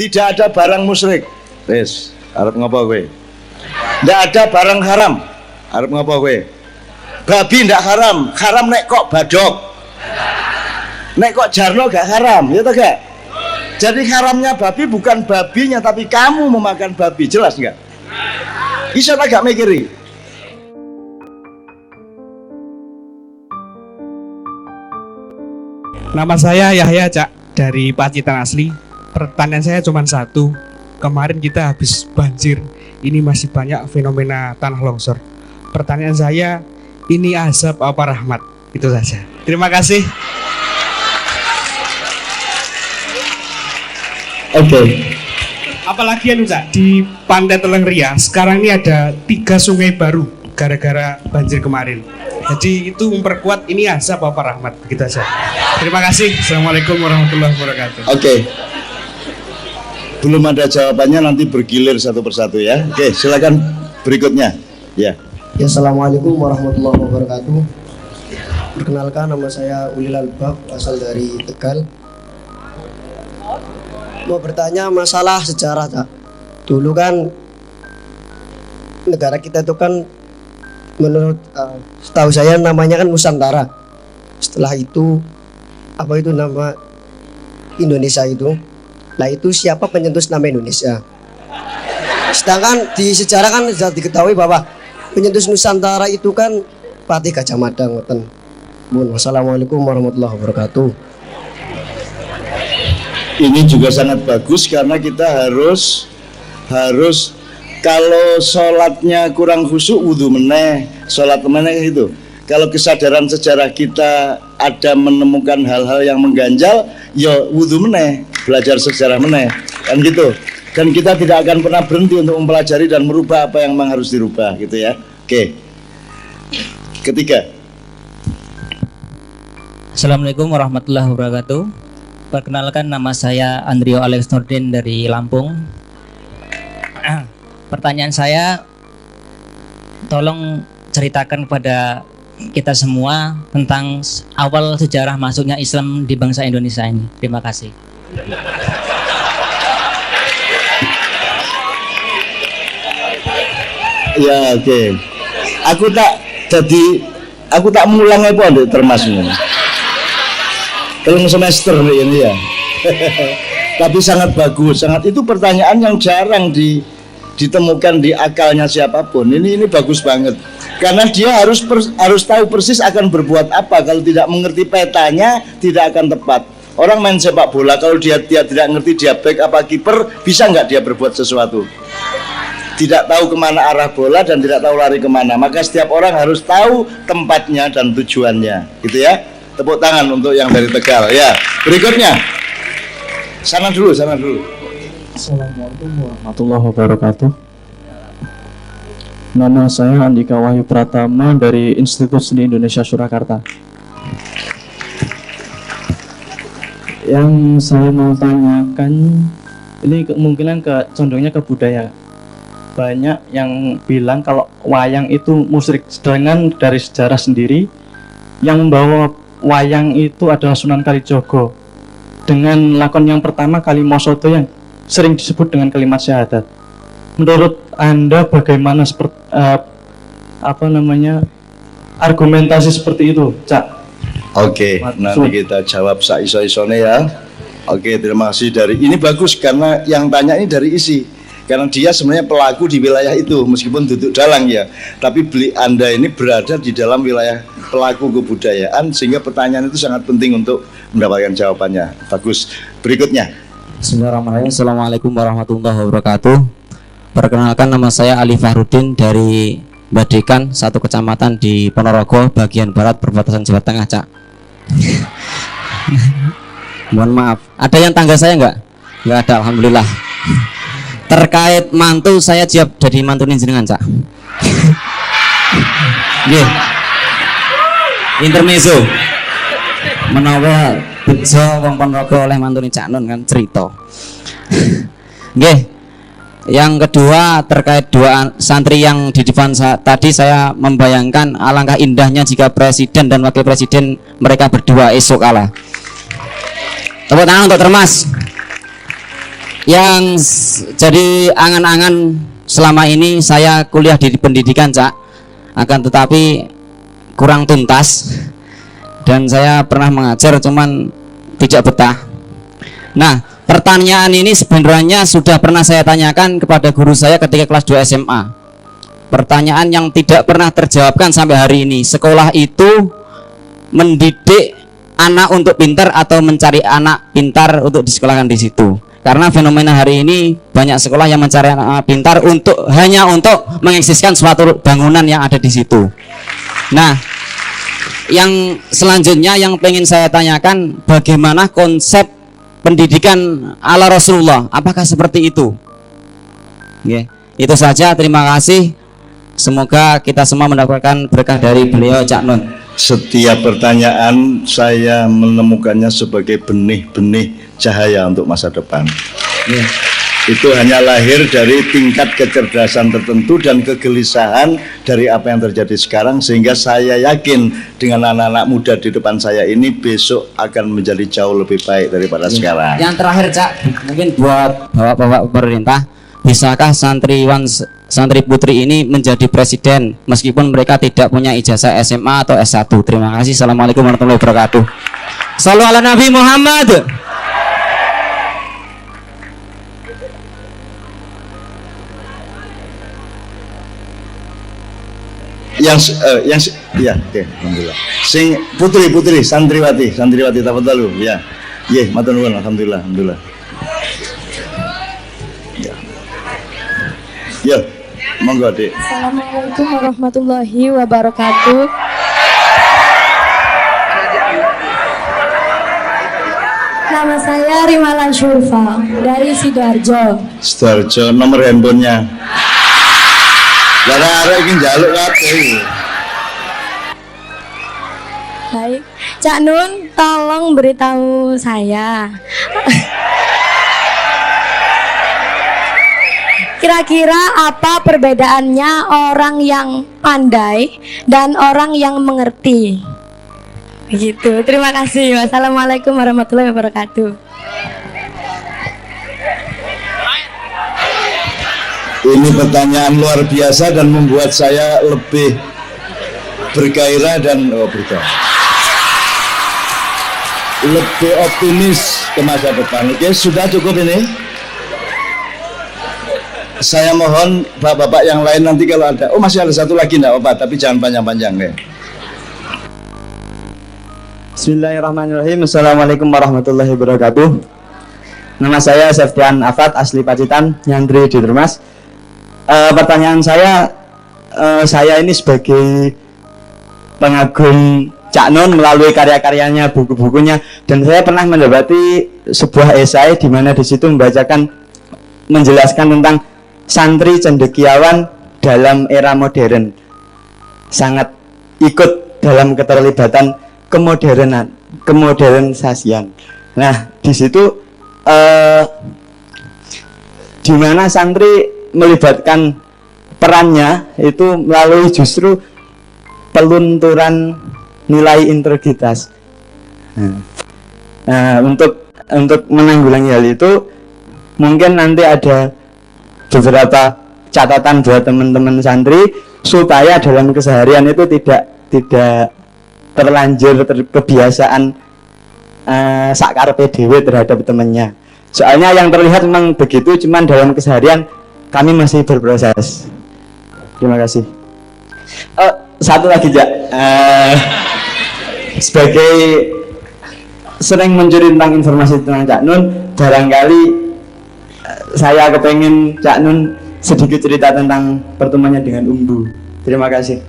Tidak ada barang musyrik. Wis, arep ngopo kowe? Tidak ada barang haram. Arep ngopo kowe? Babi ndak haram. Haram nek kok badok. Nek kok jarno gak haram, ya toh gak? Jadi haramnya babi bukan babinya, tapi kamu memakan babi. Jelas nggak? Bisa agak mikiri. Nama saya Yahya, Cak, dari Pacitan asli. Pertanyaan saya cuma satu. Kemarin kita habis banjir. Ini masih banyak fenomena tanah longsor. Pertanyaan saya, ini azab apa rahmat? Itu saja. Terima kasih. Oke. Apalagi anu, Cak, di Pantai Teleng Ria sekarang ini ada 3 sungai baru gara-gara banjir kemarin. Jadi itu memperkuat ini azab apa rahmat, begitu saja. Terima kasih. Assalamualaikum warahmatullahi wabarakatuh. Oke. Belum ada jawabannya, nanti bergilir satu persatu ya. Oke, silakan berikutnya. Ya. Ya, assalamualaikum warahmatullahi wabarakatuh. Perkenalkan, nama saya Ulil Albab, asal dari Tegal. Mau bertanya masalah sejarah, Cak. Dulu kan negara kita itu kan menurut setahu saya namanya kan Nusantara. Setelah itu apa itu nama Indonesia itu? Nah, itu siapa pencetus nama Indonesia? Sedangkan di sejarah kan sudah diketahui bahwa pencetus Nusantara itu kan Patih Gajah Mada ngoten. Wassalamualaikum warahmatullahi wabarakatuh. Ini juga sangat bagus karena kita harus kalau sholatnya kurang khusyuk wudhu meneh, sholat meneh itu. Kalau kesadaran sejarah kita ada menemukan hal-hal yang mengganjal, ya wudhu meneh, belajar sejarah meneh, kan gitu. Dan kita tidak akan pernah berhenti untuk mempelajari dan merubah apa yang memang harus dirubah, gitu ya. Oke. Ketiga. Assalamualaikum warahmatullahi wabarakatuh. Perkenalkan, nama saya Andrio Alex Nurdin dari Lampung. Pertanyaan saya, tolong ceritakan kepada kita semua tentang awal sejarah masuknya Islam di bangsa Indonesia ini. Terima kasih. Ya, oke. Aku tak mengulang apa ndek termasuknya. Telung semester ini ya. Tapi sangat bagus, itu pertanyaan yang jarang ditemukan di akalnya siapapun. Ini bagus banget. Karena dia harus tahu persis akan berbuat apa. Kalau tidak mengerti petanya, tidak akan tepat. Orang main sepak bola, kalau dia tidak ngerti dia back apa kiper, bisa nggak dia berbuat sesuatu? Tidak tahu kemana arah bola dan tidak tahu lari kemana. Maka setiap orang harus tahu tempatnya dan tujuannya, gitu ya. Tepuk tangan untuk yang dari Tegal. Ya, berikutnya. Sana dulu. Assalamualaikum warahmatullahi wabarakatuh. Nama saya Andika Wahyu Pratama dari Institut Seni Indonesia Surakarta. Yang saya mau tanyakan, ini kemungkinan condongnya ke budaya. Banyak yang bilang kalau wayang itu musyrik, sedangkan dari sejarah sendiri yang membawa wayang itu adalah Sunan Kalijogo dengan lakon yang pertama Kalimosoto yang sering disebut dengan kalimat syahadat. Menurut Anda bagaimana argumentasi seperti itu, Cak? Oke, nanti kita jawab saiso-isone ya. Oke, terima kasih. Ini bagus karena yang tanya ini dari isi. Karena dia sebenarnya pelaku di wilayah itu, meskipun duduk dalang ya. Tapi Anda ini berada di dalam wilayah pelaku kebudayaan, sehingga pertanyaan itu sangat penting untuk mendapatkan jawabannya. Bagus. Berikutnya. Bismillahirrahmanirrahim. Assalamualaikum warahmatullahi wabarakatuh. Perkenalkan, nama saya Ali Fahrudin dari Badekan, satu kecamatan di Ponorogo, bagian barat perbatasan Jawa Tengah, Cak. Mohon maaf. Ada yang tangga saya enggak? Enggak ada, alhamdulillah. Terkait mantu, saya siap jadi mantunin jenengan, Cak. Nggih. Intermezzo. Menawa bejo wong Ponorogo oleh mantune Cak Nun kan cerita. Nggih. Yang kedua, terkait dua santri yang di depan tadi, saya membayangkan alangkah indahnya jika presiden dan wakil presiden mereka berdua esok kalah. Tepuk tangan untuk Termas. jadi angan-angan selama ini saya kuliah di pendidikan, Cak, akan tetapi kurang tuntas dan saya pernah mengajar cuman tidak betah. Nah, pertanyaan ini sebenarnya sudah pernah saya tanyakan kepada guru saya ketika kelas 2 SMA. Pertanyaan yang tidak pernah terjawabkan sampai hari ini. Sekolah itu mendidik anak untuk pintar atau mencari anak pintar untuk disekolahkan di situ? Karena fenomena hari ini banyak sekolah yang mencari anak pintar hanya untuk mengeksiskan suatu bangunan yang ada di situ. Nah, yang selanjutnya yang pengen saya tanyakan, bagaimana konsep pendidikan ala Rasulullah? Apakah seperti itu? Oke, itu saja. Terima kasih. Semoga kita semua mendapatkan berkah dari beliau, Cak Nun. Setiap pertanyaan saya menemukannya sebagai benih-benih cahaya untuk masa depan. Itu hanya lahir dari tingkat kecerdasan tertentu dan kegelisahan dari apa yang terjadi sekarang, sehingga saya yakin dengan anak-anak muda di depan saya ini besok akan menjadi jauh lebih baik daripada sekarang. Yang terakhir, Cak, mungkin buat bapak-bapak pemerintah, bisakah santri putri ini menjadi presiden meskipun mereka tidak punya ijazah SMA atau S1? Terima kasih. Assalamualaikum warahmatullahi wabarakatuh. Shallu ala Nabi Muhammad. Ya, oke, alhamdulillah. Sing putri santriwati tafadhalu ya. Nggih, matur nuwun, alhamdulillah. Ya. Ya, monggo, Dik. Assalamualaikum warahmatullahi wabarakatuh. Nama saya Rimala Syurfa dari Sidoarjo. Sidoarjo, nomor handphonenya. Gara-gara ini jaluk kabeh. Baik, Cak Nun, tolong beritahu saya. Kira-kira apa perbedaannya orang yang pandai dan orang yang mengerti? Begitu. Terima kasih. Wassalamualaikum warahmatullahi wabarakatuh. Ini pertanyaan luar biasa dan membuat saya lebih bergairah dan lebih optimis ke masa depan. Oke, sudah cukup ini. Saya mohon bapak-bapak yang lain nanti kalau ada, masih ada satu lagi enggak apa, tapi jangan panjang-panjang deh. Bismillahirrahmanirrahim. Assalamualaikum warahmatullahi wabarakatuh. Nama saya Septian Afat, asli Pacitan, nyantri di Termas. Pertanyaan saya ini sebagai pengagum Cak Nun melalui karya-karyanya, buku-bukunya, dan saya pernah mendapati sebuah esai di mana di situ menjelaskan tentang santri cendekiawan dalam era modern, sangat ikut dalam keterlibatan kemodernisasian. Nah, di situ di mana santri melibatkan perannya itu melalui justru pelunturan nilai integritas. Nah, untuk menanggulangi hal itu mungkin nanti ada beberapa catatan buat teman-teman santri supaya dalam keseharian itu tidak terlanjur kebiasaan sakar PDW terhadap temannya. Soalnya yang terlihat memang begitu, cuman dalam keseharian kami masih berproses. Terima kasih. Satu lagi, Jak. Sebagai sering mencuri tentang informasi tentang Cak Nun, barangkali saya kepengen Cak Nun sedikit cerita tentang pertemuannya dengan Umbu. Terima kasih.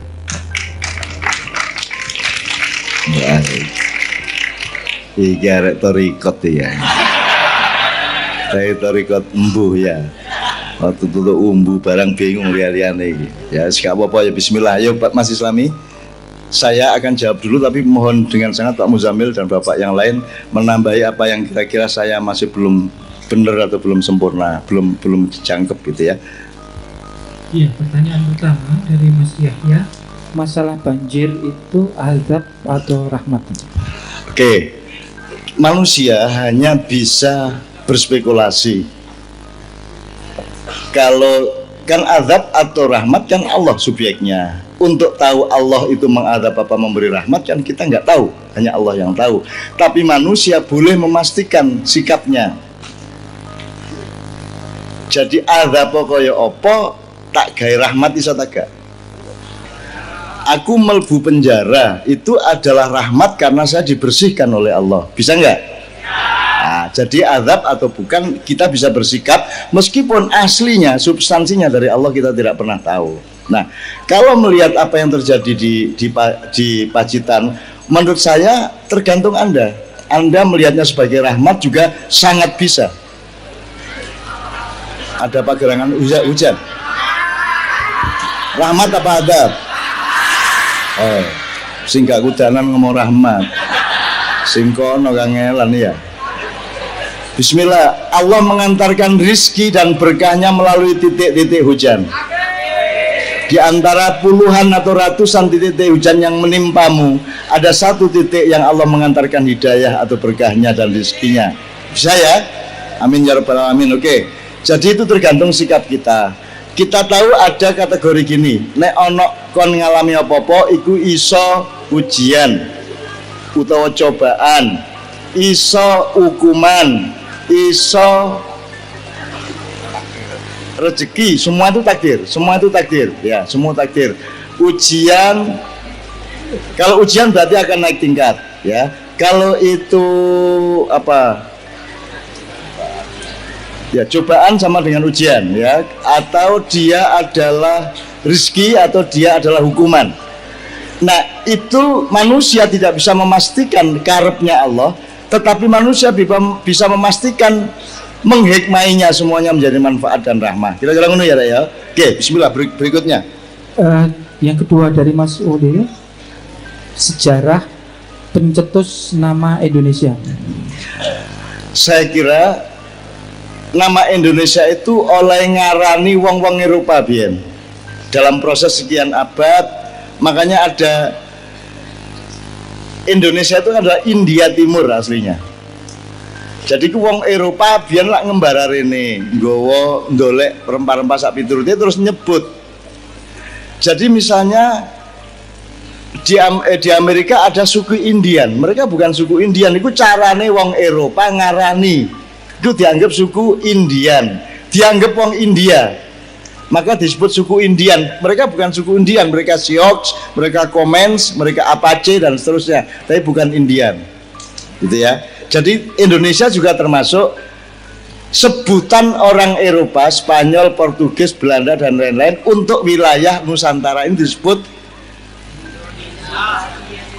Iya, torikot ya. Saya torikot Umbu ya. Waktu dulu Umbu barang bingung lihat-lihatnya. Ya, gak apa-apa ya, bismillah. Yuk Pak Mas Islami, saya akan jawab dulu, tapi mohon dengan sangat Pak Muzamil dan Bapak yang lain menambahi apa yang kira-kira saya masih belum benar atau belum sempurna, belum dijangkep gitu ya. Iya, pertanyaan pertama dari Mas Yahya, masalah banjir itu azab atau rahmat? Oke, manusia hanya bisa berspekulasi Kalau kan azab atau rahmat kan Allah subjeknya. Untuk tahu Allah itu mengadab apa memberi rahmat kan kita nggak tahu, hanya Allah yang tahu. Tapi manusia boleh memastikan sikapnya. Jadi azab kaya apa tak gawe rahmat iso tak gak? Aku melbu penjara itu adalah rahmat karena saya dibersihkan oleh Allah. Bisa nggak? Nah, jadi azab atau bukan kita bisa bersikap meskipun aslinya substansinya dari Allah kita tidak pernah tahu. Nah, kalau melihat apa yang terjadi di Pacitan, menurut saya tergantung Anda. Anda melihatnya sebagai rahmat juga sangat bisa. Ada apa gerangan hujan? Rahmat apa adab? Oh, sing gak kudanan ngomong rahmat. Sing kono kangelan ya. Bismillah, Allah mengantarkan rizki dan berkahnya melalui titik-titik hujan. Di antara puluhan atau ratusan titik-titik hujan yang menimpamu, ada satu titik yang Allah mengantarkan hidayah atau berkahnya dan rizkinya. Bisa ya? Amin ya rabbal alamin. Oke. Jadi itu tergantung sikap kita. Kita tahu ada kategori gini, nek ono kon ngalami apa-apa iku iso ujian utawa cobaan, iso hukuman, iso rezeki, semua itu takdir ya, semua takdir. Ujian, kalau ujian berarti akan naik tingkat ya. Kalau itu apa ya, cobaan sama dengan ujian ya, atau dia adalah rezeki atau dia adalah hukuman. Nah, itu manusia tidak bisa memastikan karepnya Allah, tetapi manusia bisa memastikan menghikmainya semuanya menjadi manfaat dan rahmah. Kira-kira ngono ya, ya. Oke, bismillah berikutnya. Yang kedua dari Mas Ode, sejarah pencetus nama Indonesia. Saya kira nama Indonesia itu oleh ngarani wong-wong Eropa biyen. Dalam proses sekian abad, makanya ada Indonesia itu adalah India Timur aslinya. Jadi ku wong Eropa biyen lak ngembara rene, nggawa ndolek rempah-rempah sak piturute terus nyebut. Jadi misalnya di Amerika ada suku Indian, mereka bukan suku Indian, itu carane wong Eropa ngarani. Itu dianggap suku Indian, dianggap wong India. Maka disebut suku Indian. Mereka bukan suku Indian, mereka Sioux, mereka Comanche, mereka Apache dan seterusnya, tapi bukan Indian. Gitu ya. Jadi Indonesia juga termasuk sebutan orang Eropa, Spanyol, Portugis, Belanda dan lain-lain untuk wilayah Nusantara ini disebut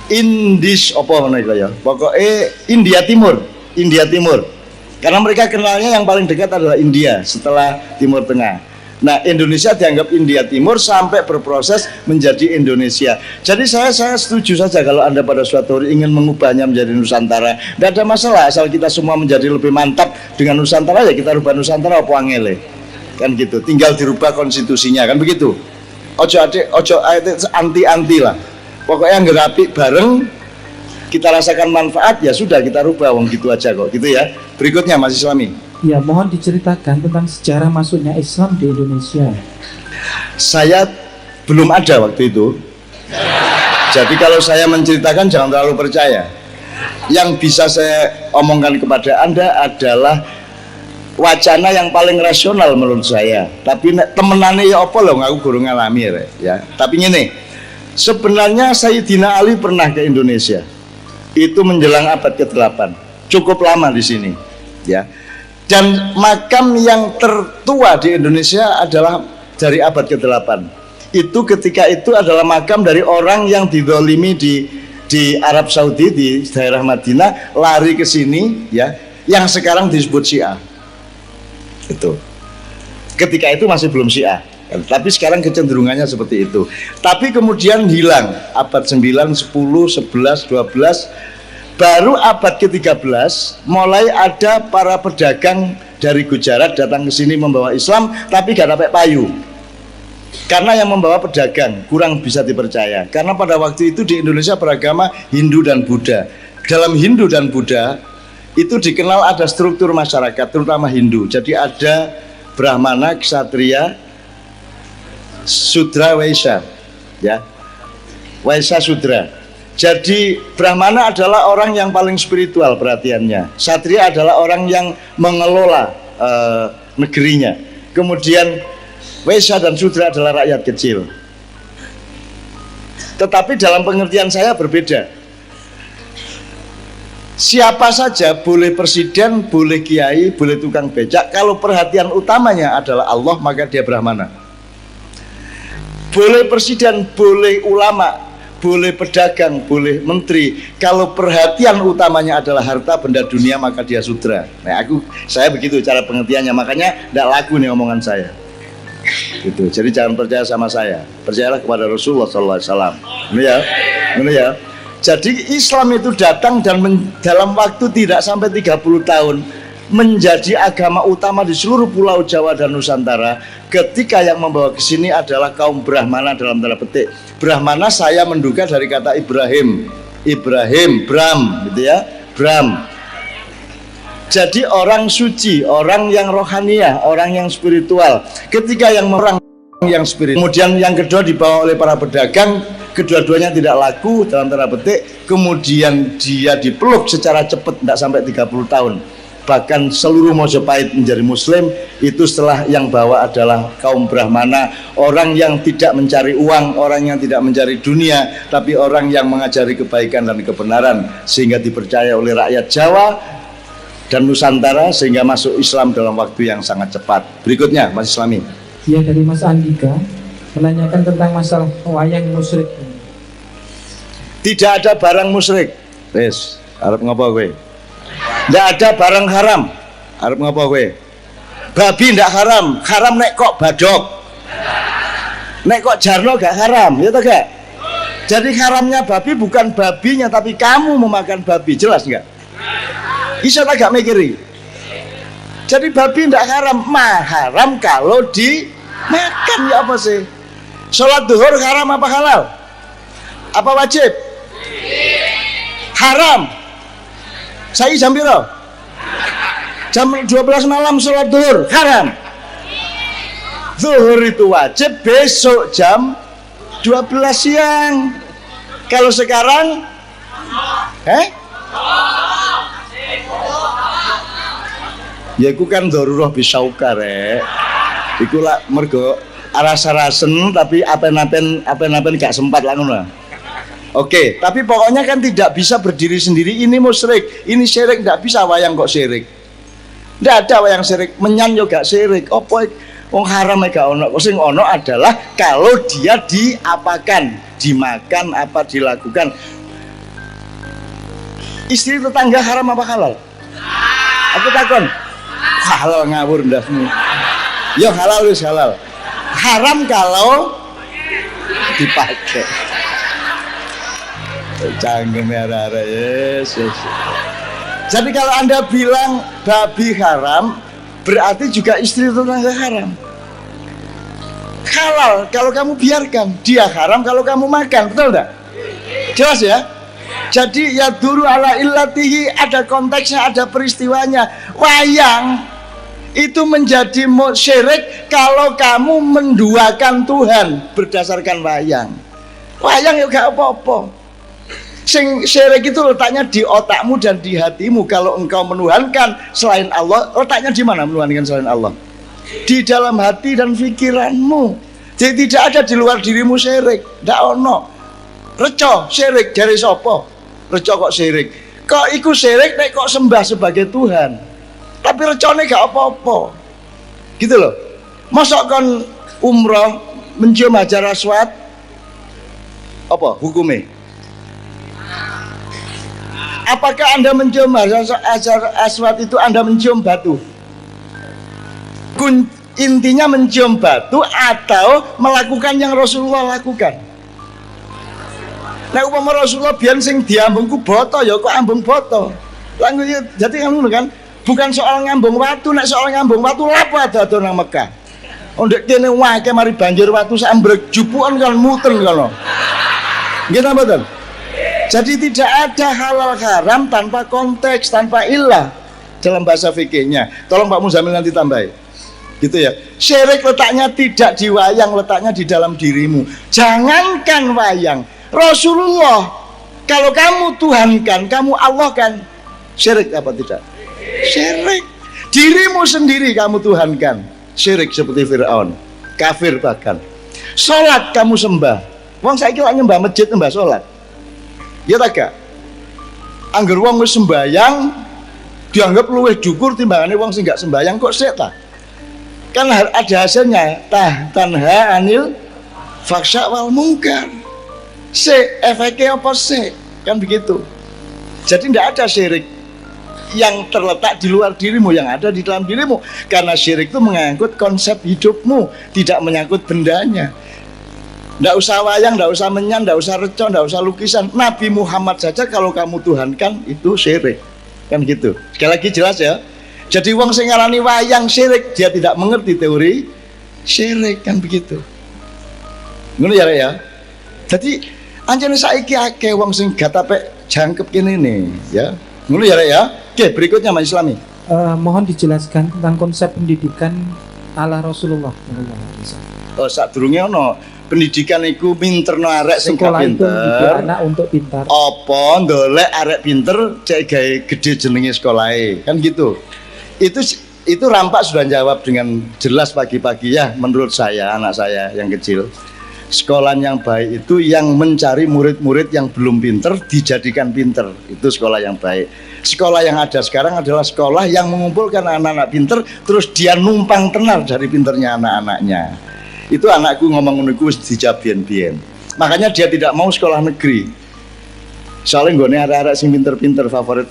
Indis apa namanya ya? Pokoknya India Timur. Karena mereka kenalnya yang paling dekat adalah India setelah Timur Tengah. Nah, Indonesia dianggap India Timur sampai berproses menjadi Indonesia. Jadi saya setuju saja kalau Anda pada suatu hari ingin mengubahnya menjadi Nusantara. Tidak ada masalah asal kita semua menjadi lebih mantap dengan Nusantara, ya kita rubah Nusantara apa angele. Kan gitu. Tinggal dirubah konstitusinya kan begitu. Ojo anti-anti lah. Pokoknya ngerapi bareng, kita rasakan manfaat, ya sudah kita rubah, wong gitu aja kok. Gitu ya. Berikutnya Mas Islami. Ya, mohon diceritakan tentang sejarah masuknya Islam di Indonesia. Saya belum ada waktu itu. Jadi kalau saya menceritakan jangan terlalu percaya. Yang bisa saya omongkan kepada Anda adalah wacana yang paling rasional menurut saya. Tapi temenane ya apa loh, aku guru ngalami ya. Tapi ini sebenarnya Sayyidina Ali pernah ke Indonesia. Itu menjelang abad ke-8. Cukup lama di sini, ya. Dan makam yang tertua di Indonesia adalah dari abad ke-8. Itu ketika itu adalah makam dari orang yang dizalimi di Arab Saudi, di daerah Madinah, lari ke sini ya, yang sekarang disebut Syiah. Itu. Ketika itu masih belum Syiah, tapi sekarang kecenderungannya seperti itu. Tapi kemudian hilang abad 9, 10, 11, 12. Baru abad ke-13 mulai ada para pedagang dari Gujarat datang ke sini membawa Islam, tapi gak dapat payu. Karena yang membawa pedagang kurang bisa dipercaya. Karena pada waktu itu di Indonesia beragama Hindu dan Buddha. Dalam Hindu dan Buddha itu dikenal ada struktur masyarakat, terutama Hindu. Jadi ada Brahmana, Ksatria, Sudra, Waisya, ya. Waisya, Sudra. Jadi Brahmana adalah orang yang paling spiritual perhatiannya. Ksatria adalah orang yang mengelola negerinya. Kemudian Waisya dan Sudra adalah rakyat kecil. Tetapi dalam pengertian saya berbeda. Siapa saja boleh presiden, boleh kiai, boleh tukang becak. Kalau perhatian utamanya adalah Allah, maka dia Brahmana. Boleh presiden, boleh ulama, boleh pedagang, boleh menteri. Kalau perhatian utamanya adalah harta benda dunia, maka dia Sudra. Nah, saya begitu cara pengertiannya. Makanya tidak laku nih omongan saya. Gitu. Jadi jangan percaya sama saya. Percayalah kepada Rasulullah SAW. Ini ya, ini ya. Jadi Islam itu datang dan dalam waktu tidak sampai 30 tahun menjadi agama utama di seluruh pulau Jawa dan Nusantara. Ketika yang membawa ke sini adalah kaum Brahmana dalam tanda petik. Brahmana saya menduga dari kata Ibrahim, Bram, gitu ya, Bram. Jadi orang suci, orang yang rohaniah, orang yang spiritual. Ketika yang orang yang spiritual, kemudian yang kedua dibawa oleh para pedagang, kedua-duanya tidak laku dalam tanda petik, kemudian dia dipeluk secara cepat, tidak sampai 30 tahun. Bahkan seluruh Mojopahit menjadi muslim. Itu setelah yang bawa adalah kaum Brahmana, orang yang tidak mencari uang, orang yang tidak mencari dunia, tapi orang yang mengajari kebaikan dan kebenaran, sehingga dipercaya oleh rakyat Jawa dan Nusantara, sehingga masuk Islam dalam waktu yang sangat cepat. Berikutnya Mas Islami. Ya, dari Mas Andika menanyakan tentang masalah wayang musyrik. Tidak ada barang musyrik. Wes, arep ngopo kowe? Tidak ada barang haram. Arep ngopo kowe? Babi ndak haram. Haram nek kok badok. Nek kok jarno gak haram, ya toh gak? Jadi haramnya babi bukan babinya, tapi kamu memakan babi. Jelas enggak? Iso tak gak mikiri? Jadi babi ndak haram, haram kalau dimakan. Ya apa sih? Sholat duhur haram apa halal? Apa wajib? Haram. Saya jam piro? Jam 12 malam sholat duhur haram. Zuhur itu wajib besok jam 12 siang. Kalau sekarang ya iku kan darurat bisauka rek. Iku lah mergo aras-arasen tapi apen-apen gak sempat lah ngono. Oke, tapi pokoknya kan tidak bisa berdiri sendiri. Ini musyrik, ini syirik, tidak bisa wayang kok syirik. Tidak ada wayang syirik, menyan yo gak syirik. Apa wong haram gak ono. Sing ono adalah kalau dia diapakan, dimakan apa dilakukan. Istri tetangga haram apa halal? Aku takon. Halal ngawur ndasmu. Yo halal wis halal. Haram kalau dipakai. Canggih merah-merah, yes. Jadi kalau Anda bilang babi haram, berarti juga istri tetangga haram. Halal kalau kamu biarkan, dia haram kalau kamu makan, betul enggak? Jelas ya? Jadi ya duru ala illatihi, ada konteksnya, ada peristiwanya. Wayang itu menjadi syirik kalau kamu menduakan Tuhan berdasarkan wayang. Wayang ya gak apa-apa. Sing syirik itu letaknya di otakmu dan di hatimu. Kalau engkau menuhankan selain Allah, letaknya di mana menuhankan selain Allah? Di dalam hati dan pikiranmu. Jadi tidak ada di luar dirimu syirik. Tidak ono. Reco syirik dari sopo? Reco kok syirik? Kok ikut syirik nek kok sembah sebagai Tuhan? Tapi recone gak apa-apa. Gitu loh. Mosok kon umroh mencium Hajar Aswad, apa hukumnya? Apakah Anda mencium Hajar Aswad itu Anda mencium batu? Intinya mencium batu atau melakukan yang Rasulullah lakukan. Nah upama Rasulullah biyen sing diambungku boto ya kok ambung boto. Jadi kan bukan soal ngambung watu, nek soal ngambung watu lapo ada nang Mekah. Ondek kene wae mari banjir watu sambrek jupukan kan muten kono. Nggih ta mboten? Jadi tidak ada halal haram tanpa konteks, tanpa ilah dalam bahasa fikihnya. Tolong Pak Muzamil nanti tambahin. gitu ya. Syirik letaknya tidak di wayang, letaknya di dalam dirimu. Jangankan wayang, Rasulullah kalau kamu tuhankan, kamu Allah kan, syirik apa tidak? Syirik. Dirimu sendiri kamu tuhankan, syirik seperti Fir'aun, kafir bahkan. Sholat kamu sembah, wong saiki lak nyembah masjid, nyembah sholat, ya tak gak? Angger wong wis sembayang dianggap luwih dukur timbangane wong sing gak sembayang, kok sik ta? Kan ada hasilnya, tanha anil faksha wal mungkar. Sik efeknya apa sik? Kan begitu. Jadi tidak ada syirik yang terletak di luar dirimu, yang ada di dalam dirimu. Karena syirik itu mengangkut konsep hidupmu, tidak menyangkut bendanya. Tidak usah wayang, tidak usah menyan, tidak usah reco, tidak usah lukisan. Nabi Muhammad saja kalau kamu tuhankan itu syirik. Kan gitu. Sekali lagi jelas ya. Jadi wong sing ngarani wayang syirik, dia tidak mengerti teori syirik, kan begitu. Ngono ya. Jadi anjene saiki akeh wong sing gatape jangkep kene nih, ya. Ngono ya. Oke, berikutnya Mas Islami. Mohon dijelaskan tentang konsep pendidikan ala Rasulullah. Oh, sadurunge ono pendidikan iku pinterno arek sing gak Sekolah itu pinter. mendidik anak untuk pintar. Apa ndolek arek pinter cek gawe gede jenenge sekolahe, kan gitu. Itu Rampak sudah jawab dengan jelas pagi-pagi ya, menurut saya, anak saya yang kecil. Sekolah yang baik itu yang mencari murid-murid yang belum pinter dijadikan pinter, itu sekolah yang baik. Sekolah yang ada sekarang adalah sekolah yang mengumpulkan anak-anak pinter, terus dia numpang tenar dari pinternya anak-anaknya. Itu anakku ngomong niku wis dijabien-bien. Makanya dia tidak mau sekolah negeri. Soalnya nggone arek-arek sing pinter-pinter favorit.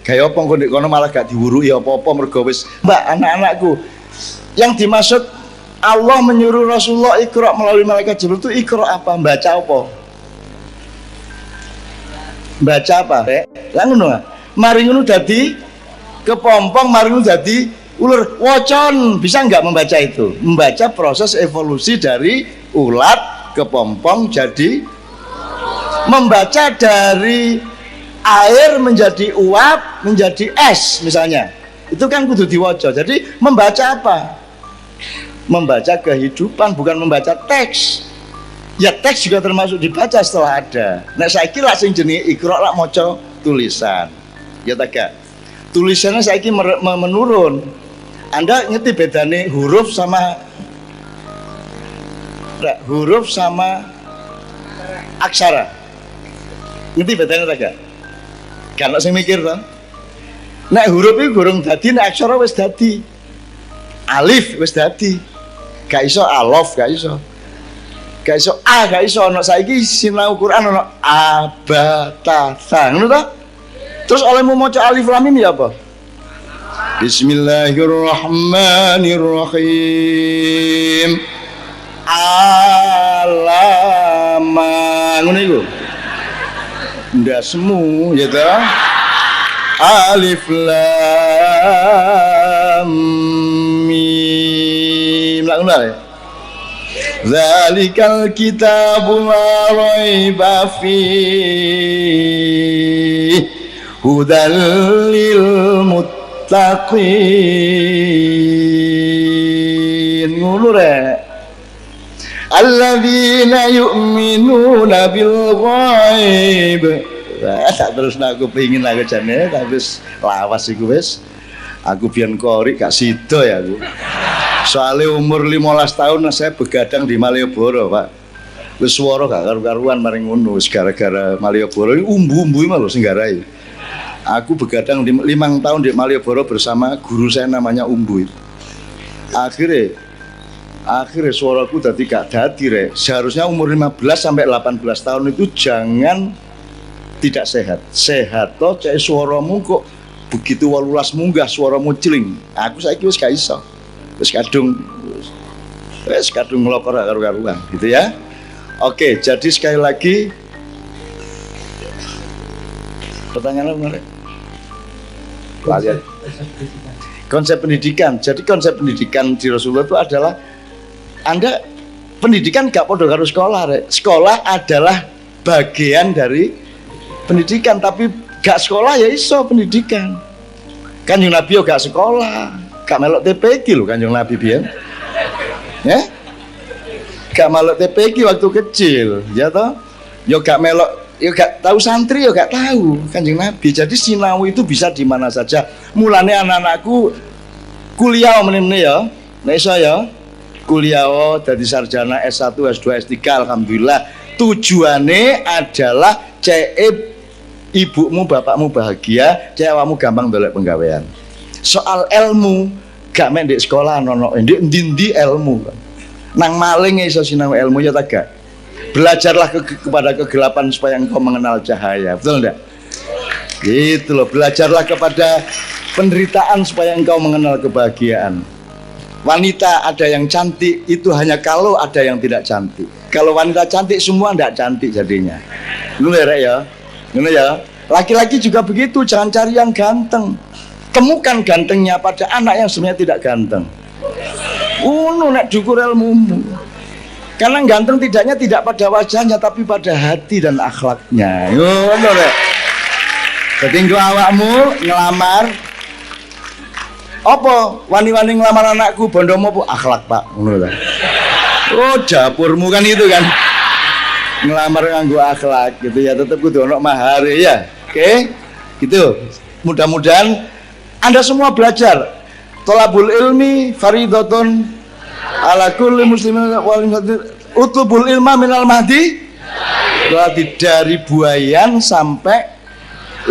Gaya apa kok ndek kono malah gak diwuruki apa-apa mergo wis, Mbak, anak-anakku. Yang dimaksud Allah menyuruh Rasulullah Iqra melalui malaikat Jibril itu Iqra apa? Baca apa? Baca apa? Lah ngono. Mari ngono dadi kepompong, mari ngono dadi ulur. Wocon bisa nggak membaca itu? Membaca proses evolusi dari ulat kepompong jadi membaca dari air menjadi uap menjadi es misalnya. Itu kan kudu diwaca. Jadi membaca apa? Membaca kehidupan, bukan membaca teks. Ya teks juga termasuk dibaca setelah ada. Nah saiki lak sing jenenge Iqra lak maca tulisan. Ya tak gak? Tulisannya saiki menurun. Anda ngerti bedane huruf sama aksara? Ngerti bedane tak gak? Kan sing mikir to. Nek huruf iki gorong dadi, nek aksara wis dadi. Alif wis dadi. Gak iso alof, gak iso a, gak iso. Ono saiki sinau Quran ono a, ba, ta, sa, ngono ta? Terus olehmu maca alif lam mim ya apa? Bismillahirrahmanirrahim. Alama, ngono iku. Ndasmu ya ta? Alif lam mim. Lah ngono ya. Zalikal kitabu la raiba fihi hudal lil muttaqin. Ngono rek. Alladzina yu'minuna bil ghaib. Tak terus aku pengin aku jane tapi lawas iku wis. Aku biyen kori gak sida ya aku. Soalnya umur 15 tahun saya begadang di Malioboro, Pak. Wis swara gak karu-karuan maring ngono wis gara-gara Malioboro iki umbu-umbu malu sing garai. Aku begadang 5 tahun di Malioboro bersama guru saya namanya Umbu. Akhirnya suaraku tadi gak dadi rek. Seharusnya umur 15 sampai 18 tahun itu jangan tidak sehat. Sehat toh cek suaramu kok begitu 18 munggah suaramu celing. Aku saiki wis gak iso. Wis kadung ngelokor karu-karuan gitu ya. Oke, jadi sekali lagi pertanyaan apa? Konsep pendidikan. Jadi konsep pendidikan di Rasulullah itu adalah Anda pendidikan gak podo karo sekolah, rek. Sekolah adalah bagian dari pendidikan, tapi gak sekolah ya iso pendidikan. Kan yang Nabi gak sekolah. gak melok TPQ lho Kanjeng Nabi biyen. Ya? Gak melok TPQ waktu kecil, ya toh? Yo gak melok, yo gak tahu santri, yo gak tahu Kanjeng Nabi. Jadi sinau itu bisa di mana saja. Mulane anak-anakku kuliah meneh ya. Nek iso ya. Kuliah dadi sarjana S1, S2, S3 alhamdulillah. Tujuannya adalah cek ibumu bapakmu bahagia, cek awakmu gampang dolek penggawean. Soal ilmu gak mek ndek sekolah ono ndi ilmu. Nang maling iso sinau ilmu ya ta gak? Belajarlah kepada kegelapan supaya engkau mengenal cahaya. Betul enggak? Gitu loh, belajarlah kepada penderitaan supaya engkau mengenal kebahagiaan. Wanita ada yang cantik itu hanya kalau ada yang tidak cantik. Kalau wanita cantik semua tidak cantik jadinya. Ngono ya, ngono ya. Laki-laki juga begitu, jangan cari yang ganteng. Temukan gantengnya pada anak yang sebenarnya tidak ganteng. Nek dukur ilmumu. Karena ganteng tidaknya tidak pada wajahnya tapi pada hati dan akhlaknya. Ngono rek. Jadi engko awakmu ngelamar apa wani-wani ngelamar anakku bondomu apa akhlak Pak ngono ta. Oh dapurmu kan itu kan ngelamar nganggo akhlak gitu ya, tetap kudu ono mahar ya. Oke gitu, mudah-mudahan Anda semua belajar. Thalabul ilmi faridatun ala kulli muslimin wal muslimin. Utlubul ilma minal mahdi dari buayan sampai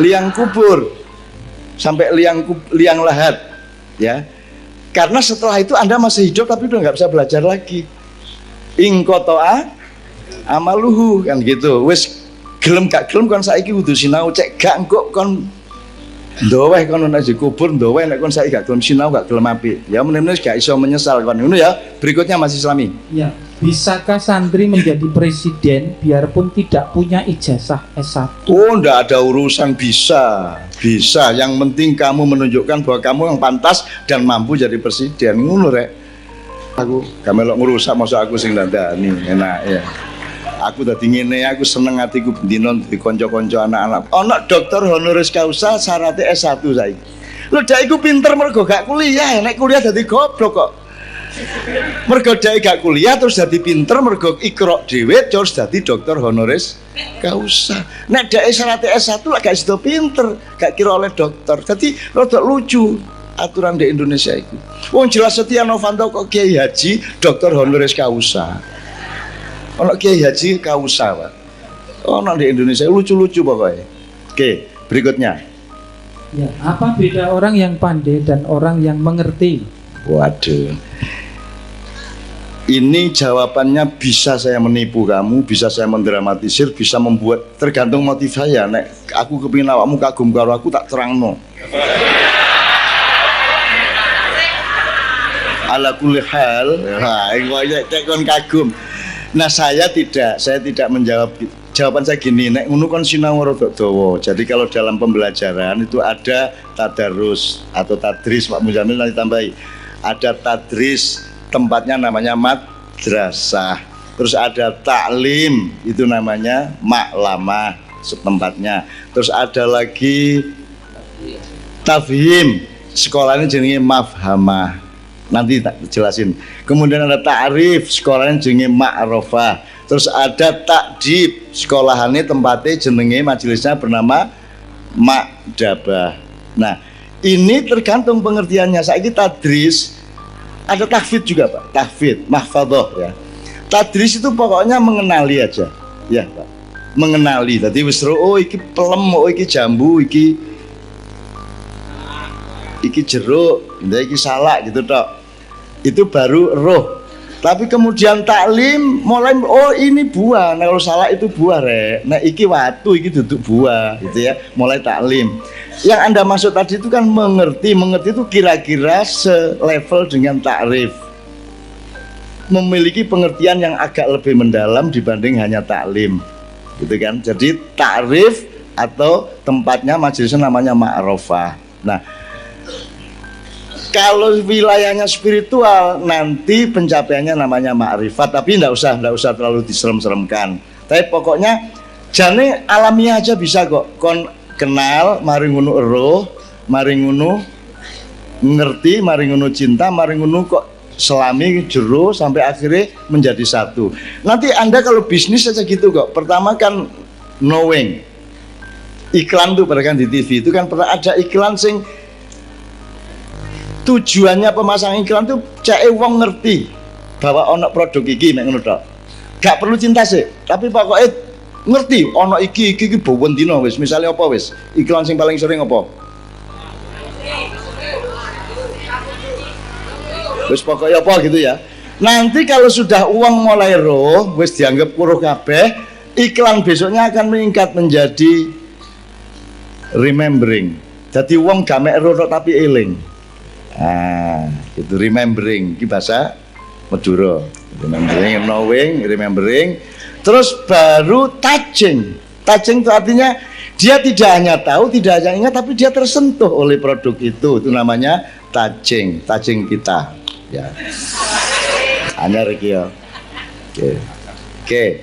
liang kubur, sampai liang lahat. Ya, karena setelah itu Anda masih hidup tapi udah nggak bisa belajar lagi. Ingkotoa amaluhu kan gitu. Wis gelem gak gelem kon saiki kudu sinau, cek gak engko kon ndoweh kon nek dikubur ndoweh nek kon saiki gak gelem sinau gak gelem apik. Ya meneh gak iso menyesal kon ngono ya. Berikutnya Mas Islami. Ya, bisakah santri menjadi presiden biarpun tidak punya ijazah S1? Oh, ndak ada urusan bisa. Bisa, yang penting kamu menunjukkan bahwa kamu yang pantas dan mampu jadi presiden. Ngono rek. Aku gak melok ngurusak masa aku sing dandani, enak ya. Aku dadi ngene, aku seneng atiku bendino di kanca-kanca anak-anak. Ana dokter honoris causa syaratnya S1 saiki. Lho dak iku pinter mergo gak kuliah, nek kuliah dadi goblok kok. Mergo dhek gak kuliah terus dadi pinter mergo ikrok dhewe terus dadi dokter honoris causa. Nek dhek syarat S1 lak gak sido pinter, gak kira oleh dokter. Dadi rada lucu aturan di Indonesia itu. Wong jelas Setia Novanto kok kiai haji dokter honoris causa. Ono kiai haji causa, Pak. Ono di Indonesia lucu-lucu pokoknya. Oke, berikutnya. Ya, apa beda orang yang pandai dan orang yang mengerti? Waduh. Ini jawabannya bisa saya menipu kamu, bisa saya mendramatisir, bisa membuat tergantung motif saya. Nek aku kepingin awakmu kagum karo aku tak terangno. Ala kulli hal, kon kagum. Nah saya tidak menjawab. Jawaban saya gini, nek ngono kon sinau rada dawa. Jadi kalau dalam pembelajaran itu ada tadarus atau tadris, Pak Muzamil nanti tambahi. Ada tadris, tempatnya namanya madrasah. Terus ada taklim, itu namanya maklamah tempatnya. Terus ada lagi tafhim, sekolahnya jenenge mafhamah. Nanti tak jelasin. Kemudian ada ta'rif, sekolahnya jenenge ma'rofah. Terus ada takdib, sekolahannya tempatnya jenenge majelisnya bernama makdabah. Nah, ini tergantung pengertiannya. Saiki tadris, ada tahfidz juga Pak, tahfidz, mahfadhah ya. Tadris itu pokoknya mengenali aja, ya Pak. Mengenali. Tadi wis oh iki pelem, oh iki jambu, iki jeruk, iki salak gitu tok. Itu baru roh. Tapi kemudian taklim mulai oh ini buah. Nah kalau salak itu buah rek. Nah iki watu, iki duduk buah gitu ya. Mulai taklim. Yang Anda maksud tadi itu kan mengerti itu kira-kira selevel dengan takrif. Memiliki pengertian yang agak lebih mendalam dibanding hanya taklim. Gitu kan. Jadi takrif atau tempatnya majelisnya namanya ma'rofah. Nah, kalau wilayahnya spiritual nanti pencapaiannya namanya ma'rifat, tapi enggak usah terlalu diserem-seremkan. Tapi pokoknya jane alamiah aja bisa kok. Kon kenal mari ngono roh, mari ngono ngerti, mari ngono cinta, mari ngono kok selami jero sampai akhirnya menjadi satu. Nanti Anda kalau bisnis saja gitu kok. Pertama kan knowing. Iklan tuh kan di TV itu kan pernah ada iklan sing tujuannya pemasang iklan tuh cek wong ngerti bahwa ono produk iki mek ngono tok. Gak perlu cinta sih, tapi pokoknya ngerti ono iki bawen dino wis. Misale apa wis? Iklan sing paling sering apa? Wis pokoknya apa gitu ya. Nanti kalau sudah uang mulai roh, wis dianggap kuruh kabeh, iklan besoknya akan meningkat menjadi remembering. Jadi uang gak mek roh tapi eling. Ah, itu remembering iki bahasa Madura. Remembering, knowing, remembering. Terus baru touching. Touching itu artinya dia tidak hanya tahu, tidak hanya ingat, tapi dia tersentuh oleh produk itu. Itu namanya touching, touching kita. Ya, hanya Rekio. Oke.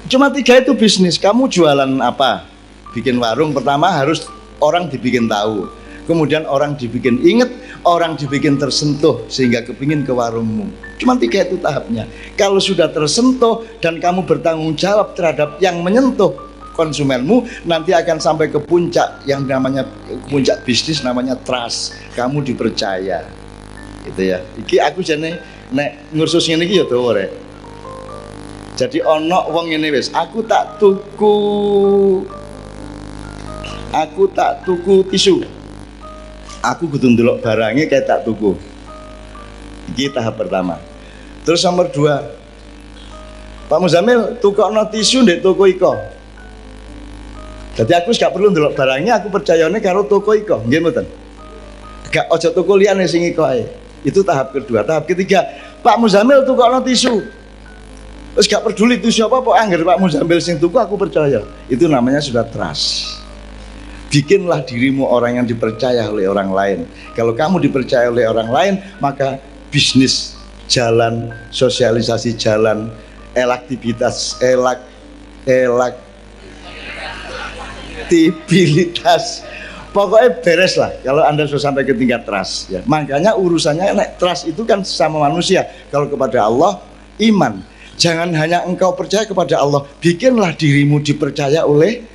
Cuma 3 itu bisnis. Kamu jualan apa? Bikin warung, pertama harus orang dibikin tahu. Kemudian orang dibikin inget, orang dibikin tersentuh sehingga kepingin ke warungmu. Cuma 3 itu tahapnya. Kalau sudah tersentuh dan kamu bertanggung jawab terhadap yang menyentuh konsumenmu, nanti akan sampai ke puncak yang namanya puncak bisnis, namanya trust. Kamu dipercaya. Gitu ya. Iki aku jane nek ngursus ngene iki ya dawa rek. Jadi ono wong ngene wis, aku tak tuku tisu. Aku kudu ndelok barangnya kayak tak tuku. Iki tahap pertama. Terus nomor 2. Pak Muzamil tukokno tisu ndek toko iko. Jadi aku gak perlu ndelok barangnya, aku percayane karo toko iko. Nggih mboten? Gak ojo toko liyane sing iko ae. Itu tahap kedua. Tahap ketiga, Pak Muzamil tukokno tisu. Terus gak peduli tisu apa angger Pak Muzamil sing tuku aku percaya. Itu namanya sudah trust. Bikinlah dirimu orang yang dipercaya oleh orang lain. Kalau kamu dipercaya oleh orang lain, maka bisnis jalan, sosialisasi jalan, elaktivitas pokoknya beres lah kalau Anda sudah sampai ke tingkat trust ya. Makanya urusannya trust itu kan sama manusia. Kalau kepada Allah iman. Jangan hanya engkau percaya kepada Allah, bikinlah dirimu dipercaya oleh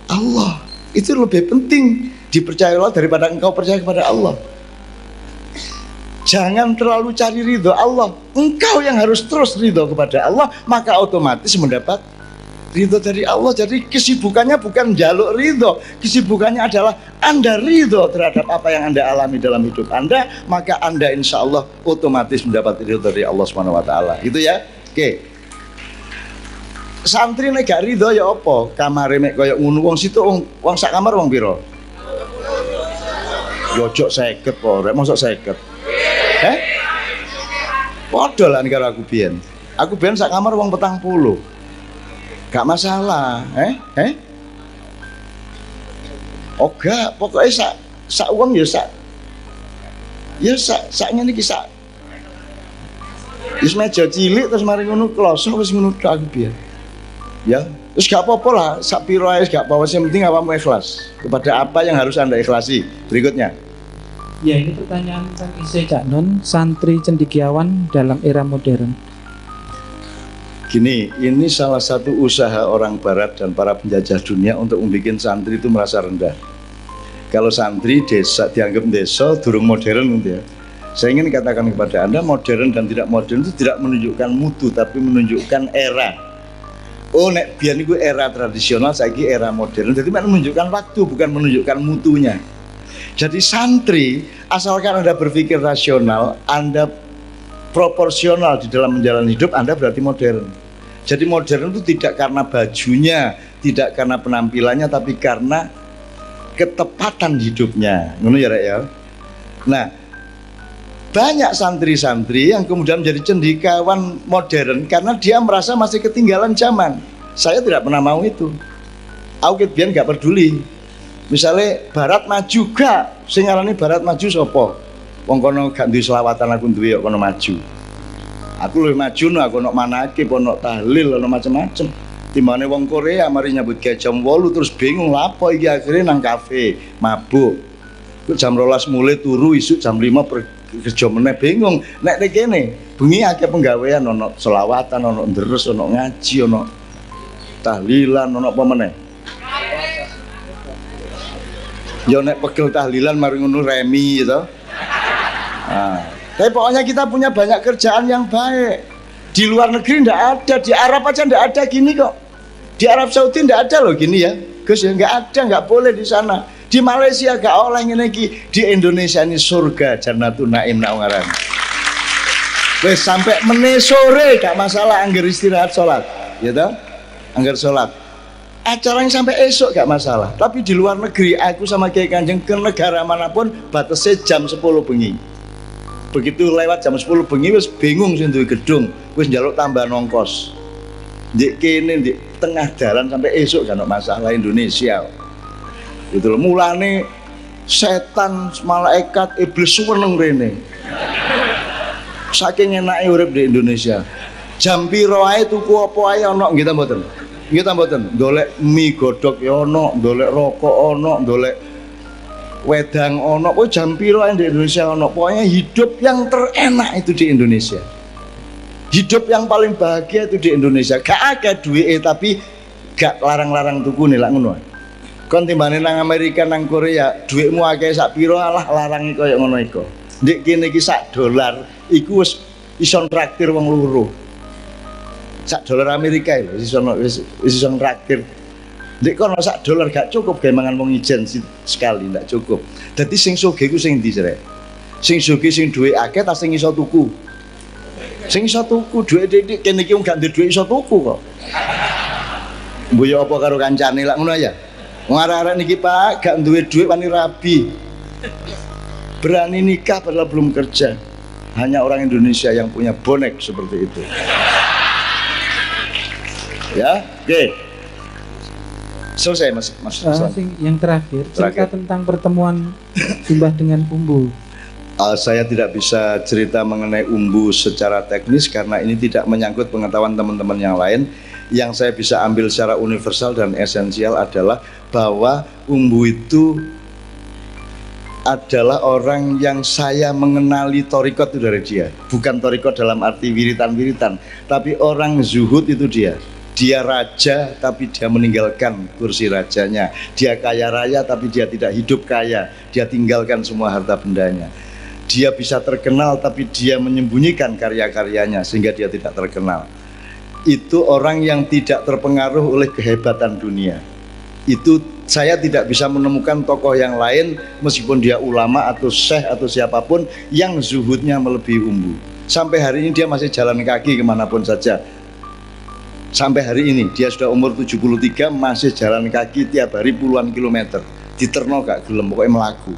Allah. Itu lebih penting dipercaya Allah daripada engkau percaya kepada Allah. Jangan terlalu cari ridho Allah. Engkau yang harus terus ridho kepada Allah, maka otomatis mendapat ridho dari Allah. Jadi kesibukannya bukan jaluk ridho, kesibukannya adalah Anda ridho terhadap apa yang Anda alami dalam hidup Anda, maka Anda insya Allah otomatis mendapat ridho dari Allah Subhanahu Wa Taala. Gitu ya. Oke. Santri nek gak ridho ya apa? Kamare mek koyo ngono wong situ wong sak kamar wong piro? Yo jok 50 po, rek mosok 50. Padha lah karo aku biyen. Aku biyen sak kamar wong 40. Gak masalah, Oga, pokoknya sak uang ya sak ngene iki sak. Wis meja cilik terus mari ngono klosok wis ngono tok aku biyen. Ya, terus gak apa-apa lah, sak piro ae gak apa-apa, yang penting apamu ikhlas kepada apa yang harus Anda ikhlasi. Berikutnya. Ya, ini pertanyaan Kang Ise Cak Nun, santri cendekiawan dalam era modern. Gini, ini salah satu usaha orang barat dan para penjajah dunia untuk membuat santri itu merasa rendah. Kalau santri desa dianggap desa durung modern gitu ya. Saya ingin katakan kepada Anda, modern dan tidak modern itu tidak menunjukkan mutu, tapi menunjukkan era. Oh, nek biyen niku era tradisional, saiki era modern. Jadi menunjukkan waktu, bukan menunjukkan mutunya. Jadi santri, asalkan Anda berpikir rasional, Anda proporsional di dalam menjalani hidup, Anda berarti modern. Jadi modern itu tidak karena bajunya, tidak karena penampilannya, tapi karena ketepatan hidupnya. Ngono ya, Rek ya. Nah, banyak santri-santri yang kemudian menjadi cendikawan modern karena dia merasa masih ketinggalan zaman. Saya tidak pernah mau itu. Aku biyen gak peduli. Misalnya barat maju gak, sing ngarani barat maju sapa? Wong kono gak duwe selawatan aku duwe kok kono maju. Aku luwih maju no, aku ono manakib, ono tahlil, ono macam-macam. Timbangane wong Korea mari nyambut gawe jam 8 terus bingung lapo iki akhirnya nang kafe mabuk. Jam 12 mulai turu, isuk jam 5 kerja meneh, bingung. Nek nek kene bengi akeh penggawean, ono selawatan, ono deres, ono ngaji, ono tahlilan, ono apa meneh. Ya nek pegel tahlilan mari ngono remi gitu. Nah, tapi pokoknya kita punya banyak kerjaan yang baik. Di luar negeri ndak ada, di Arab aja ndak ada gini kok. Di Arab Saudi ndak ada loh gini ya. Gus ya nggak ada, nggak boleh di sana. Di Malaysia gak oleh ngene iki. Di Indonesia ini surga Jannatun Naim nak ngaran. Wes sampai meneh sore gak masalah angger istirahat sholat, ya toh? Angger sholat. Acaranya sampai esok gak masalah. Tapi di luar negeri aku sama Kiai Kanjeng ke negara manapun batasnya jam 10 bengi. Begitu lewat jam 10 bengi wis bingung sing duwe gedung, wis njaluk tambah nongkos. Ndek kene ndek tengah dalan sampai esok gak ada masalah Indonesia. Gitu loh, mulane setan, malaikat, iblis seneng rene. Saking enake urip di Indonesia. Jam piro ae tuku apa ae ana nggih ta mboten? Nggih ta mboten? Golek mie godhog ya ana, golek rokok ana, golek wedang ana. Kok jam piro ae di Indonesia ana. Pokoknya hidup yang terenak itu di Indonesia. Hidup yang paling bahagia itu di Indonesia. Gak akeh duwike tapi gak larang-larang tuku nih lak ngono. Kon timbane nang Amerika nang Korea dhuwitmu akeh sak piro alah larangi koyo ngono iku. Ndek kene iki sak dolar iku wis iso traktir wong loro. Sak dolar Amerika lho wis iso traktir. Ndek kono sak dolar gak cukup gawe mangan wong ijen sekali ndak cukup. Dadi sing sugih iku sing ndi srek? Sing sugih sing duwe akeh ta sing iso tuku? Sing iso tuku dhuwit dik kene iki wong gak duwe dhuwit iso tuku kok. Mbuya apa karo kancane lak ngono ya? Arek-arek niki Pak gak duwe duit wani rabi. Berani nikah padahal belum kerja. Hanya orang Indonesia yang punya bonek seperti itu. Ya, oke. Selesai Mas. Yang terakhir, cerita tentang pertemuan Simbah dengan Umbu. Saya tidak bisa cerita mengenai umbu secara teknis karena ini tidak menyangkut pengetahuan teman-teman yang lain. Yang saya bisa ambil secara universal dan esensial adalah bahwa umbu itu adalah orang yang saya mengenali torikot itu dari dia. Bukan torikot dalam arti wiritan-wiritan, tapi orang zuhud itu dia. Dia raja tapi dia meninggalkan kursi rajanya. Dia kaya raya tapi dia tidak hidup kaya. Dia tinggalkan semua harta bendanya. Dia bisa terkenal tapi dia menyembunyikan karya-karyanya sehingga dia tidak terkenal. Itu orang yang tidak terpengaruh oleh kehebatan dunia. Itu saya tidak bisa menemukan tokoh yang lain meskipun dia ulama atau syekh atau siapapun yang zuhudnya melebihi umbu. Sampai hari ini dia masih jalan kaki kemanapun saja. Sampai hari ini dia sudah umur 73 masih jalan kaki tiap hari puluhan kilometer. Diterno gak gelem pokoknya melaku.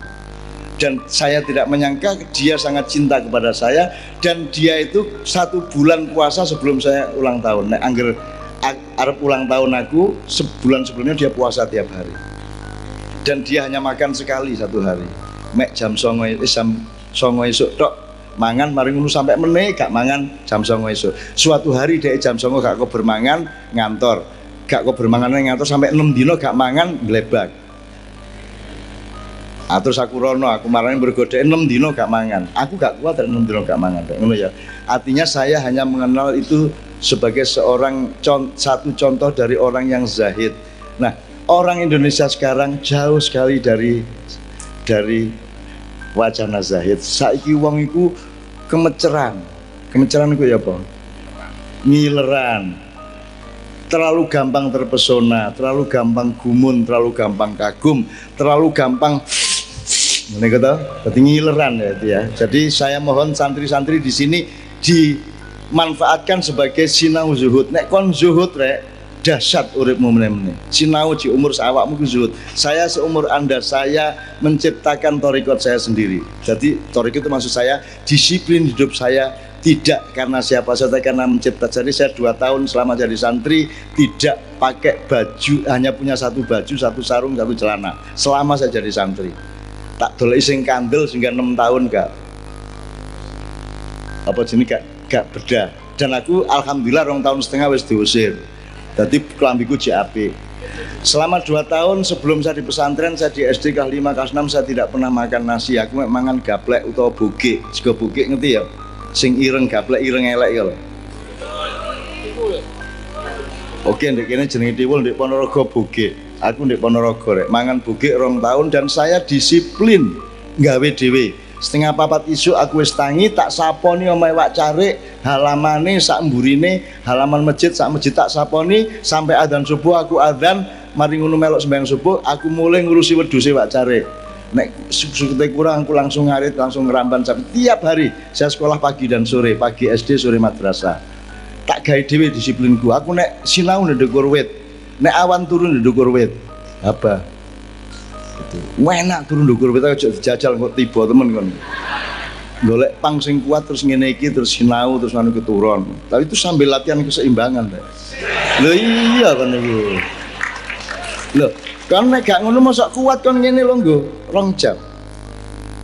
Dan saya tidak menyangka dia sangat cinta kepada saya. Dan dia itu 1 bulan puasa sebelum saya ulang tahun. Nek angger arep ulang tahun aku, sebulan sebelumnya dia puasa tiap hari. Dan dia hanya makan sekali 1 hari. Mek jam 09.00 esuk tok mangan, mari ngono sampai meneh gak mangan jam 09.00 esuk. Suatu hari dia jam 09.00 gak kok bermangan ngantor. Gak kok bermangan ngantor sampai 6 dino gak mangan glebak. Terus aku rono, aku marahin bergoda 6 dino gak mangan. Aku gak kuat 6 dino gak mangan. Ngono ya. Artinya saya hanya mengenal itu sebagai satu contoh dari orang yang zahid. Nah, orang Indonesia sekarang jauh sekali dari wacana zahid. Saiki wong iku kemeceran. Kemeceran iku ya apa? Ngileran. Terlalu gampang terpesona, terlalu gampang gumun, terlalu gampang kagum, terlalu gampang ini kata, berarti ngileran ya itu ya. Jadi saya mohon santri-santri di sini dimanfaatkan sebagai sinau zuhud. Nek kon zuhud rek, dahsyat uripmu meneh-meneh. Sinau di umur awakmu ku zuhud. Saya seumur Anda, saya menciptakan torikot saya sendiri. Jadi torikot itu maksud saya disiplin hidup saya. Tidak karena siapa saja, karena mencipta. Jadi saya 2 tahun selama jadi santri tidak pakai baju, hanya punya 1 baju, 1 sarung, 1 celana selama saya jadi santri. Tak doleki sing kandel sehingga 6 tahun gak apa jenis gak bedah. Dan aku alhamdulillah 2,5 tahun wis diusir. Jadi kelambiku JAP. Selama 2 tahun sebelum saya di pesantren, saya di SD kelas 5 kelas 6 saya tidak pernah makan nasi. Aku mangan gaplek utawa bugik. Sego bugik ngerti ya? Sing ireng gaplek ireng elek ya. Oke, ndek kene jenenge tiwul ndek Ponorogo bugik. Aku ndek Ponorogo rek mangan bugik 2 tahun dan saya disiplin gawe dhewe. Setengah 4 isu aku wis tangi tak saponi omahe wak carik, halamane sak mburine, halaman masjid sak masjid tak saponi sampai adzan subuh aku adzan, mari ngono melok sembahyang subuh, aku mulai ngurusi wedhuse wak carik. Nek sukete kurang aku langsung ngarit, langsung ngeramban sampai tiap hari saya sekolah pagi dan sore, pagi SD, sore madrasah. Tak gawe dhewe disiplinku. Aku nek sinau ndek dhuwur wit, nek awan turun ndek dhuwur wit. Apa? Enak turun dhuwur wit aja dijajal kok tiba temen kon. Golek pang sing kuat terus ngene iki terus sinau terus anu keturun. Tapi itu sambil latihan keseimbangan, Pak. Lho iya kan niku. Lho, kan nek gak ngono mosok kuat kon ngene lho nggo 2 jam.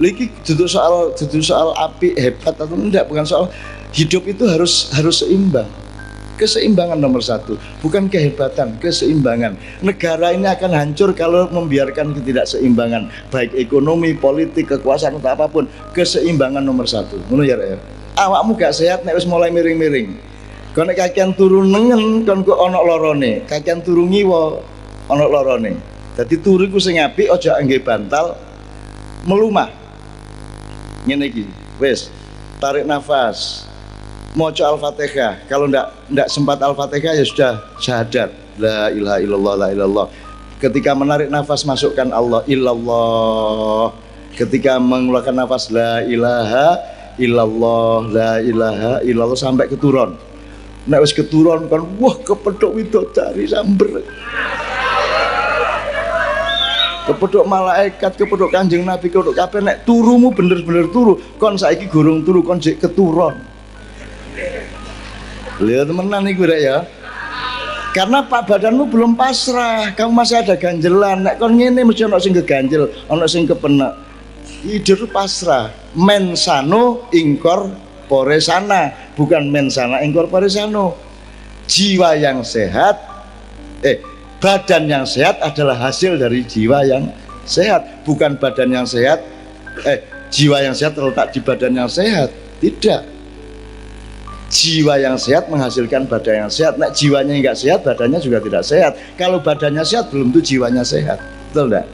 Lha iki dudu soal apik hebat atau enggak, bukan soal hidup itu harus seimbang. Keseimbangan nomor 1, bukan kehebatan, keseimbangan. Negara ini akan hancur kalau membiarkan ketidakseimbangan, baik ekonomi, politik, kekuasaan atau apapun. Keseimbangan nomor 1. Ngono ya, Rek. Awakmu gak sehat nek wis mulai miring-miring. Kok nek kakean turu nengen kon kok ana lorone, kakean turu ngiwa ana lorone. Dadi turu iku sing apik aja nggih bantal melumah. Ngene iki. Wis, tarik nafas. Maca Al-Fatihah. Kalau ndak sempat Al-Fatihah ya sudah syahadat. La ilaha illallah la ilallah. Ketika menarik nafas masukkan Allah illallah. Ketika mengeluarkan nafas la ilaha illallah la ilaha illallah sampai keturun. Nek wis keturun kan wah kepethuk widodari samber. Kepethuk malaikat, kepethuk Kanjeng Nabi, kepethuk kabeh nek turumu bener-bener turu. Kon saiki gurung turu kon jek keturun. Lihat temenan iku rek ya. Karena pak badanmu belum pasrah, kamu masih ada ganjelan. Nek kon ngene mesti ana sing keganjel, ana sing kepenek. Hidup pasrah. Mensano ingkor poresana, bukan mensana ingkor poresano. Jiwa yang sehat, badan yang sehat adalah hasil dari jiwa yang sehat, bukan badan yang sehat. Jiwa yang sehat terletak di badan yang sehat. Tidak. Jiwa yang sehat menghasilkan badan yang sehat. Nek jiwanya enggak sehat, badannya juga tidak sehat. Kalau badannya sehat, belum tentu jiwanya sehat. Betul enggak?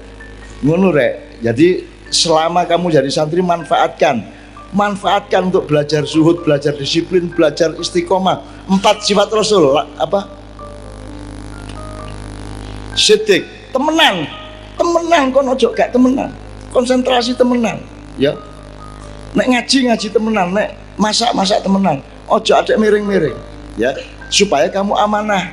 Ngono rek. Jadi selama kamu jadi santri manfaatkan untuk belajar zuhud, belajar disiplin, belajar istiqomah. 4 sifat Rasul. Apa? Sidik, temenan kon ojo gak temenan. Konsentrasi temenan, ya. Nek ngaji temenan, nek masak temenan. Ojo ada miring-miring, ya, supaya kamu amanah.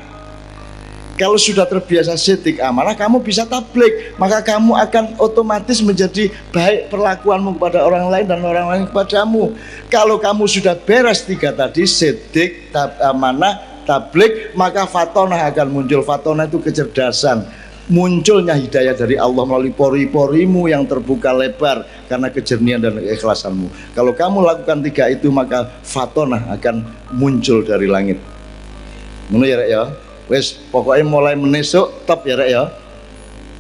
Kalau sudah terbiasa sidik amanah, kamu bisa tabligh, maka kamu akan otomatis menjadi baik perlakuanmu kepada orang lain dan orang lain kepadamu. Kalau kamu sudah beres 3 tadi, sidik, amanah, tabligh, maka fatonah akan muncul. Fatonah itu kecerdasan. Munculnya hidayah dari Allah melalui pori-porimu yang terbuka lebar karena kejernihan dan keikhlasanmu. Kalau kamu lakukan 3 itu, maka fatonah akan muncul dari langit. Ngono ya rek ya. Wes pokoknya mulai menesuk top ya rek ya.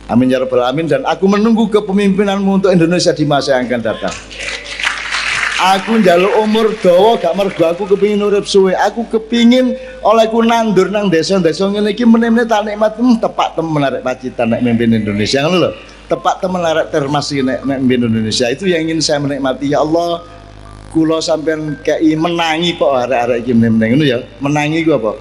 Amin ya rabbal alamin. Dan aku menunggu kepemimpinanmu untuk Indonesia di masa yang akan datang. Aku njaluk umur dawa gak mergo aku kepingin urip suwe. Aku kepingin olehku nandur nang desa-desa ngene iki meneh-meneh tak nikmat tepak temen arek Pacitan nek mimpin Indonesia ngono lho. Tepak temen arek Termas nek mimpin Indonesia. Itu yang ingin saya menikmati. Ya Allah, kula sampean kei menangi kok arek-arek iki meneh-meneh ngono ya. Menangi ku apa?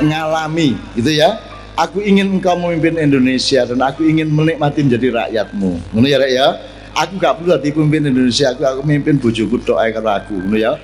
Ngalami gitu ya. Aku ingin engkau memimpin Indonesia dan aku ingin menikmati menjadi rakyatmu. Ngono ya rek ya. Aku gak perlu dadi pemimpin Indonesia, aku mimpin bojoku tok ae karo aku, ngono ya.